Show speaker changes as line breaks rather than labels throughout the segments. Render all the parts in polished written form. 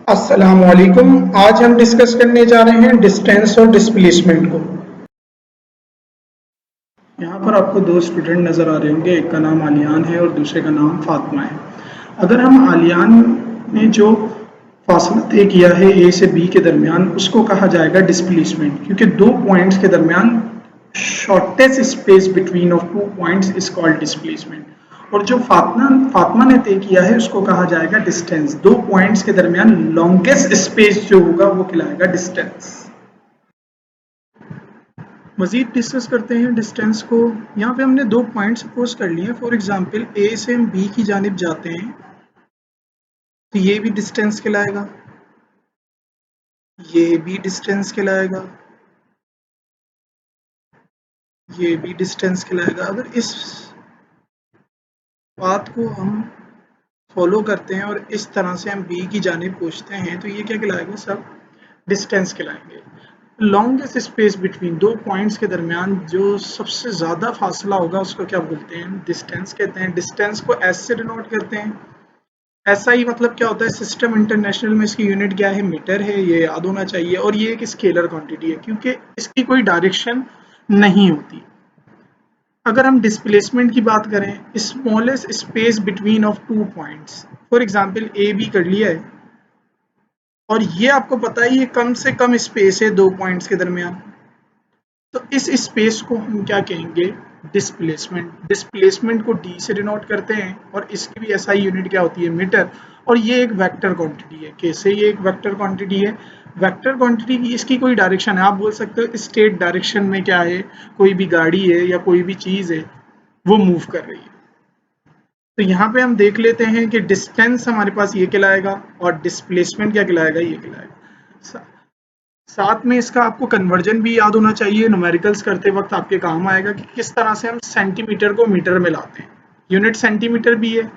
अस्सलामुअलैकुम। आज हम डिस्कस करने जा रहे हैं डिस्टेंस और डिस्प्लेसमेंट को। यहाँ पर आपको दो स्टूडेंट नज़र आ रहे होंगे, एक का नाम आलियान है और दूसरे का नाम फातिमा है। अगर हम आलियान ने जो फासला तय किया है ए से बी के दरमियान, उसको कहा जाएगा डिस्प्लेसमेंट, क्योंकि दो पॉइंट्स के दरमियान shortest space between of two points is called displacement. और जो फातिमा ने तय किया है उसको कहा जाएगा डिस्टेंस। दो पॉइंट्स के दरमियान लॉन्गेस्ट स्पेस जो होगा वो कहलाएगा डिस्टेंस। मजीद डिस्कस करते हैं डिस्टेंस को। यहाँ पे हमने दो पॉइंट सपोज कर लिए। फॉर एग्जांपल ए से हम बी की जानिब जाते हैं तो ये भी डिस्टेंस कहलाएगा, ये भी डिस्टेंस कहलाएगा, ये भी डिस्टेंस कहलाएगा। अगर इस बात को हम फॉलो करते हैं और इस तरह से हम बी की जानिब पहुँचते हैं तो ये क्या कहलाएगा, सब डिस्टेंस कहलाएंगे। लॉन्गेस्ट स्पेस बिटवीन दो पॉइंट्स के दरमियान जो सबसे ज़्यादा फासला होगा उसको क्या बोलते हैं, डिस्टेंस कहते हैं। डिस्टेंस को एस से डिनोट करते हैं। ऐसा ही मतलब क्या होता है, सिस्टम इंटरनेशनल में इसकी यूनिट क्या है, मीटर है, ये याद होना चाहिए। और ये एक स्केलर क्वांटिटी है क्योंकि इसकी कोई डायरेक्शन नहीं होती। अगर हम डिस्प्लेसमेंट की बात करें, smallest space between of two points, for example A B कर लिया है और ये आपको पता है ये कम से कम स्पेस है दो पॉइंट्स के दरमियान, तो इस स्पेस को हम क्या कहेंगे, डिस्प्लेसमेंट। डिस्प्लेसमेंट को डी से डिनोट करते हैं और इसकी भी एसआई यूनिट क्या होती है, मीटर। और ये एक वेक्टर क्वांटिटी है। कैसे ये एक वेक्टर क्वांटिटी है, वेक्टर क्वांटिटी की इसकी कोई डायरेक्शन है, आप बोल सकते हो स्टेट डायरेक्शन में क्या है, कोई भी गाड़ी है या कोई भी चीज है वो मूव कर रही है। तो यहाँ पे हम देख लेते हैं कि डिस्टेंस हमारे पास ये कहलाएगा और डिस्प्लेसमेंट क्या कहलाएगा, ये कहलाएगा। साथ में इसका आपको कन्वर्जन भी याद होना चाहिए, न्यूमेरिकल्स करते वक्त आपके काम आएगा कि किस तरह से हम सेंटीमीटर को मीटर में लाते हैं। यूनिट सेंटीमीटर भी है,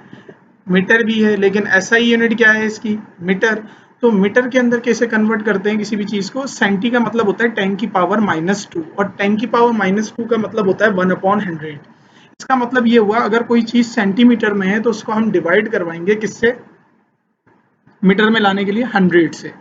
मीटर भी है, लेकिन एसआई यूनिट क्या है इसकी, मीटर। तो मीटर के अंदर कैसे कन्वर्ट करते हैं किसी भी चीज को, सेंटी का मतलब होता है 10 की पावर -2 और 10 की पावर -2 का मतलब होता है 1/100। इसका मतलब ये हुआ अगर कोई चीज सेंटीमीटर में है तो उसको हम डिवाइड करवाएंगे किससे, मीटर में लाने के लिए 100 से।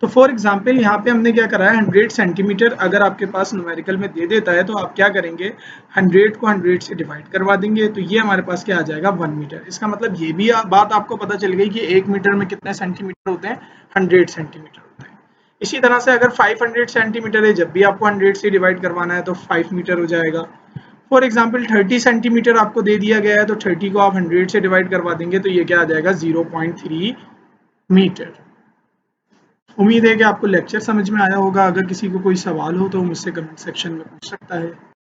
तो फॉर एग्जाम्पल यहाँ पे हमने क्या करा है, 100 सेंटीमीटर अगर आपके पास न्यूमेरिकल में दे देता है तो आप क्या करेंगे, 100 को 100 से डिवाइड करवा देंगे तो ये हमारे पास क्या आ जाएगा, 1 मीटर। इसका मतलब ये भी बात आपको पता चल गई कि 1 मीटर में कितने सेंटीमीटर होते हैं, 100 सेंटीमीटर होते हैं। इसी तरह से अगर 500 सेंटीमीटर है, जब भी आपको 100 से डिवाइड करवाना है तो 5 मीटर हो जाएगा। फॉर एग्जाम्पल 30 सेंटीमीटर आपको दे दिया गया है तो 30 को आप 100 से डिवाइड करवा देंगे तो ये क्या आ जाएगा, 0.3 मीटर। उम्मीद है कि आपको लेक्चर समझ में आया होगा। अगर किसी को कोई सवाल हो तो मुझसे कमेंट सेक्शन में पूछ सकता है।